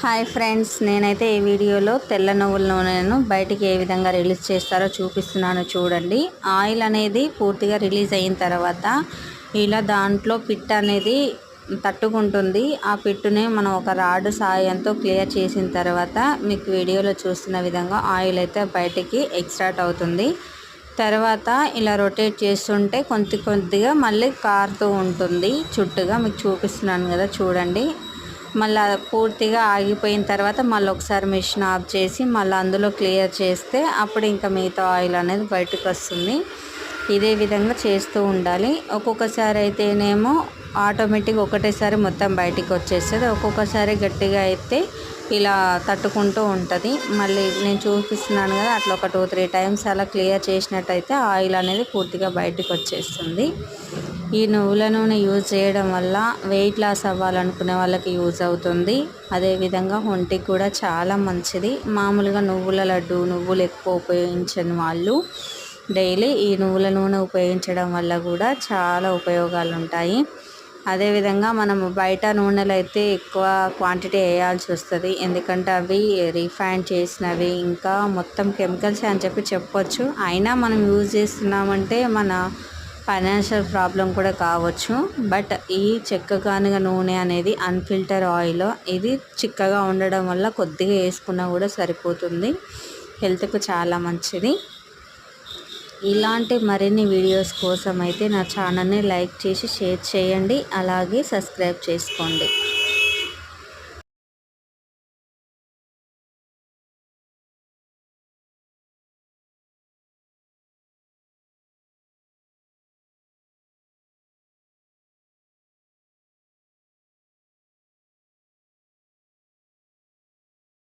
Hi friends, నేనైతే ఈ వీడియోలో తెల్ల నువ్వుల నూనెను బయటికి ఏ విధంగా రిలీజ్ చేస్తారో చూపిస్తున్నాను చూడండి. ఆయిల్ అనేది పూర్తిగా రిలీజ్ అయిన తర్వాత ఇలా దాంట్లో పిట్ అనేది తట్టుకుంటుంది. ఆ పిట్టుని మనం ఒక రాడ్ సాయంతో క్లియర్ చేసిన తర్వాత మీకు వీడియోలో చూస్తున్న విధంగా ఆయిల్ అయితే బయటికి ఎక్స్ట్రాక్ట్ అవుతుంది. తర్వాత ఇలా రొటేట్ చేస్తుంటే కొద్దిగా మళ్ళీ కారుతూ ఉంటుంది చుట్టుగా. మీకు చూపిస్తున్నాను కదా చూడండి. మళ్ళీ పూర్తిగా ఆగిపోయిన తర్వాత మళ్ళీ ఒకసారి మిషన్ ఆఫ్ చేసి మళ్ళీ అందులో క్లియర్ చేస్తే అప్పుడు ఇంకా మిగతా ఆయిల్ అనేది బయటకు వస్తుంది. ఇదే విధంగా చేస్తూ ఉండాలి. ఒక్కొక్కసారి అయితేనేమో ఆటోమేటిక్గా ఒకటేసారి మొత్తం బయటికి వచ్చేస్తుంది. ఒక్కొక్కసారి గట్టిగా అయితే ఇలా తట్టుకుంటూ ఉంటుంది. మళ్ళీ నేను చూపిస్తున్నాను కదా, అట్లా ఒక 2-3 టైమ్స్ అలా క్లియర్ చేసినట్టయితే ఆయిల్ అనేది పూర్తిగా బయటికి వచ్చేస్తుంది. ఈ నువ్వుల నూనె యూజ్ చేయడం వల్ల వెయిట్ లాస్ అవ్వాలనుకునే వాళ్ళకి యూజ్ అవుతుంది. అదేవిధంగా ఒంటికి కూడా చాలా మంచిది. మామూలుగా నువ్వుల లడ్డు, నువ్వులు ఎక్కువ ఉపయోగించని వాళ్ళు డైలీ ఈ నువ్వుల నూనె ఉపయోగించడం వల్ల కూడా చాలా ఉపయోగాలు ఉంటాయి. అదేవిధంగా మనము బయట నూనెలు అయితే ఎక్కువ క్వాంటిటీ వేయాల్సి వస్తుంది. ఎందుకంటే అవి రిఫైన్ చేసినవి, ఇంకా మొత్తం కెమికల్స్ అని చెప్పొచ్చు. అయినా మనం యూజ్ చేస్తున్నామంటే మన ఫైనాన్షియల్ ప్రాబ్లం కూడా కావచ్చు. బట్ ఈ చెక్క గానుగ నూనె అనేది అన్ఫిల్టర్ ఆయిల్. ఇది చిక్కగా ఉండడం వల్ల కొద్దిగా వేసుకున్నా కూడా సరిపోతుంది. హెల్త్కు చాలా మంచిది. ఇలాంటి మరిన్ని వీడియోస్ కోసం అయితే నా ఛానల్ని లైక్ చేసి షేర్ చేయండి, అలాగే సబ్స్క్రైబ్ చేసుకోండి.